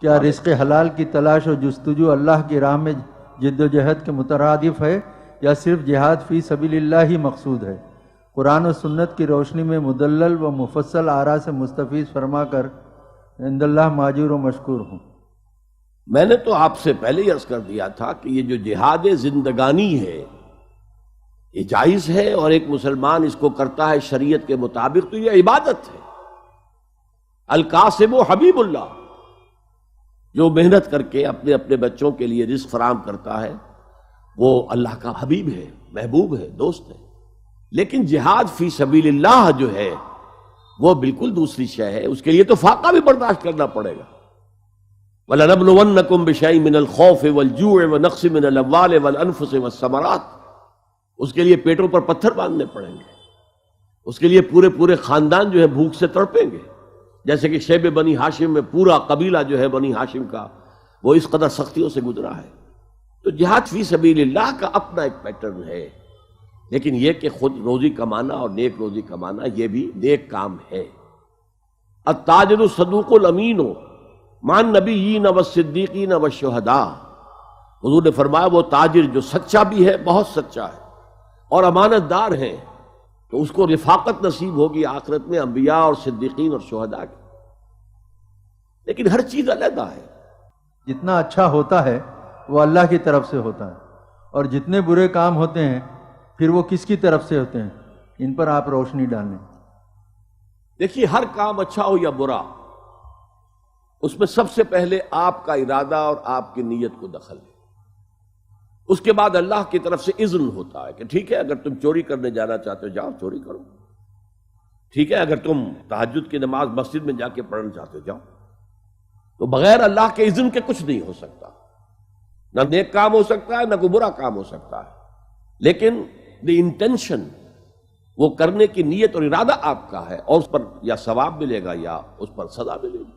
کیا رزق حلال کی تلاش و جستجو اللہ کی راہ میں جد و جہد کے مترادف ہے یا صرف جہاد فی سبیل اللہ ہی مقصود ہے؟ قرآن و سنت کی روشنی میں مدلل و مفصل آراء سے مستفیض فرما کر عند اللہ ماجور و مشکور ہوں۔ میں نے تو آپ سے پہلے ہی عرض کر دیا تھا کہ یہ جو جہاد زندگانی ہے یہ جائز ہے، اور ایک مسلمان اس کو کرتا ہے شریعت کے مطابق تو یہ عبادت ہے۔ القاسم حبیب اللہ، جو محنت کر کے اپنے اپنے بچوں کے لیے رزق فراہم کرتا ہے وہ اللہ کا حبیب ہے، محبوب ہے، دوست ہے۔ لیکن جہاد فی سبیل اللہ جو ہے وہ بالکل دوسری شے ہے، اس کے لیے تو فاقہ بھی برداشت کرنا پڑے گا۔ وَلَنَبْلُوَنَّكُمْ بِشَيْءٍ مِّنَ الْخَوْفِ وَالْجُوعِ وَنَقْصٍ مِّنَ الْأَمْوَالِ وَالْأَنفُسِ وَالثَّمَرَاتِ، اس کے لیے پیٹوں پر پتھر باندھنے پڑیں گے، اس کے لیے پورے پورے خاندان جو ہے بھوک سے تڑپیں گے، جیسے کہ شیب بنی ہاشم میں پورا قبیلہ جو ہے بنی ہاشم کا وہ اس قدر سختیوں سے گزرا ہے۔ تو جہاد فی سبیل اللہ کا اپنا ایک پیٹرن ہے، لیکن یہ کہ خود روزی کمانا اور نیک روزی کمانا یہ بھی نیک کام ہے۔ التاجر الصدوق الامین مع النبیین والصدیقین والشہداء، حضور نے فرمایا وہ تاجر جو سچا بھی ہے، بہت سچا ہے، اور امانت دار ہے، تو اس کو رفاقت نصیب ہوگی آخرت میں انبیاء اور صدیقین اور شہداء کی۔ لیکن ہر چیز علیحدہ ہے۔ جتنا اچھا ہوتا ہے وہ اللہ کی طرف سے ہوتا ہے، اور جتنے برے کام ہوتے ہیں پھر وہ کس کی طرف سے ہوتے ہیں، ان پر آپ روشنی ڈالیں۔ دیکھیے ہر کام اچھا ہو یا برا، اس میں سب سے پہلے آپ کا ارادہ اور آپ کی نیت کو دخل ہے، اس کے بعد اللہ کی طرف سے اذن ہوتا ہے کہ ٹھیک ہے اگر تم چوری کرنے جانا چاہتے ہو جاؤ چوری کرو، ٹھیک ہے اگر تم تہجد کی نماز مسجد میں جا کے پڑھنا چاہتے ہو جاؤ۔ تو بغیر اللہ کے اذن کے کچھ نہیں ہو سکتا، نہ نیک کام ہو سکتا ہے نہ کوئی برا کام ہو سکتا ہے، لیکن دی انٹینشن، وہ کرنے کی نیت اور ارادہ آپ کا ہے، اور اس پر یا ثواب ملے گا یا اس پر سزا ملے گی۔